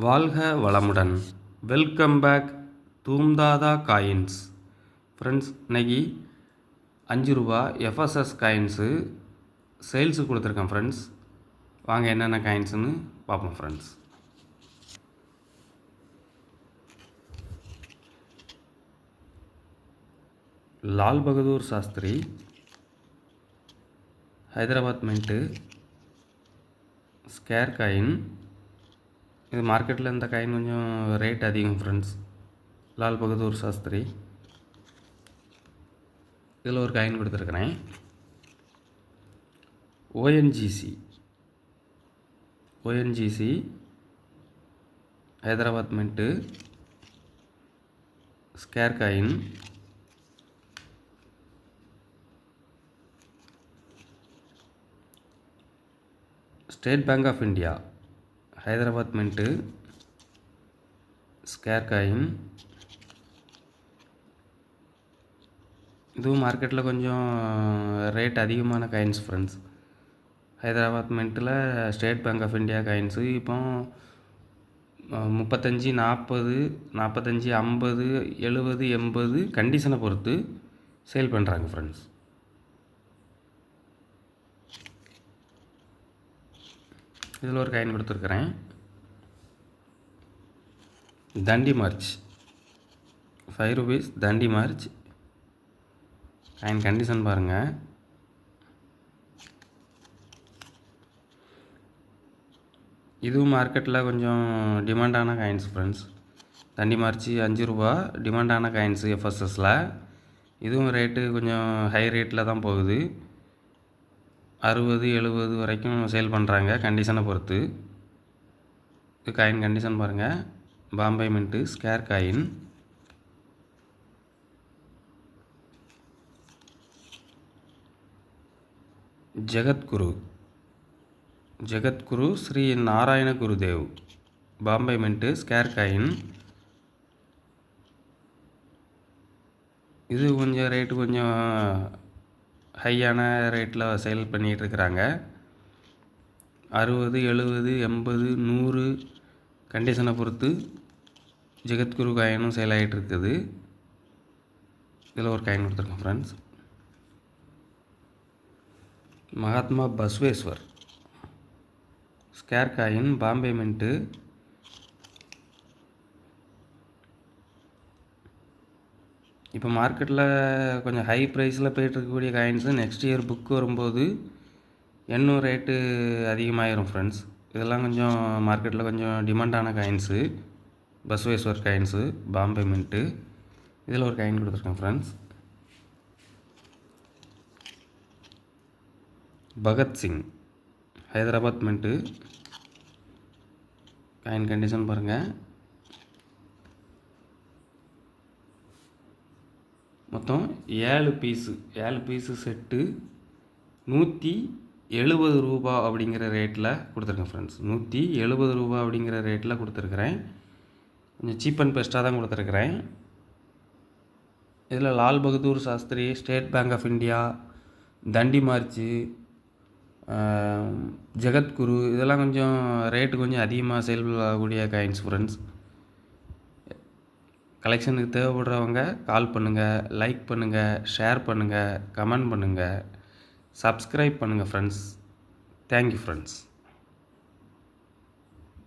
வாழ்க வளமுடன். Welcome back தூம்தாதா காயின்ஸ். ஃப்ரெண்ட்ஸ், இன்றைக்கி 5 ரூபா எஃப்எஸ்எஸ் காயின்ஸு சேல்ஸுக்கு கொடுத்துருக்கேன் ஃப்ரெண்ட்ஸ். வாங்க என்னென்ன காயின்ஸுன்னு பார்ப்போம் friends. Lal Bahadur Shastri Hyderabad mint scare coin. இது மார்க்கெட்டில் இந்த காயின் கொஞ்சம் ரேட் அதிகம் ஃப்ரெண்ட்ஸ். லால் பகதூர் சாஸ்திரி இதில் ஒரு காயின் கொடுத்துருக்குறேன். ONGC Hyderabad mint scare coin. State Bank of India Hyderabad mint scare coin. இதுவும் மார்க்கெட்டில் கொஞ்சம் ரேட் அதிகமான காயின்ஸ் ஃப்ரெண்ட்ஸ். ஹைதராபாத் மின்ட்டில் State Bank of India coins இப்போ 35, 40, 45, 50, 70, 80 கண்டிஷனை பொறுத்து சேல் பண்ணுறாங்க ஃப்ரெண்ட்ஸ். இதில் ஒரு காயின் கொடுத்துருக்குறேன். தண்டி மார்ச் 5 ரூபீஸ் தண்டி மார்ச் காயின் கண்டிஷன் பாருங்கள். இதுவும் மார்க்கெட்டில் கொஞ்சம் டிமாண்டான காயின்ஸ் ஃப்ரெண்ட்ஸ். தண்டி மார்ச் 5 ரூபா டிமாண்டான காயின்ஸு எஃப்எஸ்எஸில். இதுவும் ரேட்டு கொஞ்சம் ஹை ரேட்டில் தான் போகுது. 60, 70 வரைக்கும் சேல் பண்ணுறாங்க கண்டிஷனை பொறுத்து. இது காயின் கண்டிஷன் பாருங்கள். Bombay mint scare coin. Jagadguru Sri Narayana Gurudev Bombay mint scare coin. இது கொஞ்சம் ரேட்டு கொஞ்சம் ஹையான ரேட்டில் சேல் பண்ணிகிட்ருக்குறாங்க. 60, 70, 80, 100 கண்டிஷனை பொறுத்து ஜெகத்குரு காயினும் சேல் ஆகிட்டு இருக்குது. இதில் ஒரு காயின் கொடுத்துருக்கோம் friends. Mahatma Basveshwar square coin Bombay mint. இப்போ மார்க்கெட்டில் கொஞ்சம் ஹை ப்ரைஸில் போய்ட்டுருக்கக்கூடிய காயின்ஸு நெக்ஸ்ட் இயர் புக் வரும்போது இன்னும் ரேட்டு அதிகமாகிடும் ஃப்ரெண்ட்ஸ். இதெல்லாம் கொஞ்சம் மார்க்கெட்டில் கொஞ்சம் டிமாண்டான coins. Basveshwar coins Bombay mint. இதில் ஒரு காயின் கொடுத்துருக்கேன் friends. Bhagat Singh Hyderabad mint coin condition பாருங்கள். மொத்தம் 7 பீஸு செட்டு 170 ரூபா அப்படிங்கிற ரேட்டில் கொடுத்துருக்கேன் ஃப்ரெண்ட்ஸ். 170 ரூபா அப்படிங்கிற ரேட்டில் கொடுத்துருக்குறேன். கொஞ்சம் சீப் அண்ட் பெஸ்ட்டாக தான் கொடுத்துருக்குறேன். இதில் Lal Bahadur Shastri, State Bank of India, Dandi March, Jagadguru இதெல்லாம் கொஞ்சம் ரேட்டு கொஞ்சம் அதிகமாக சேல் ஆகக்கூடிய காயின்ஸ் ஃப்ரெண்ட்ஸ். கலெக்ஷனுக்கு தேவைப்படுறவங்க கால் பண்ணுங்கள், லைக் பண்ணுங்கள், ஷேர் பண்ணுங்கள், கமெண்ட் பண்ணுங்கள், சப்ஸ்கிரைப் பண்ணுங்கள் ஃப்ரெண்ட்ஸ். Thank you friends.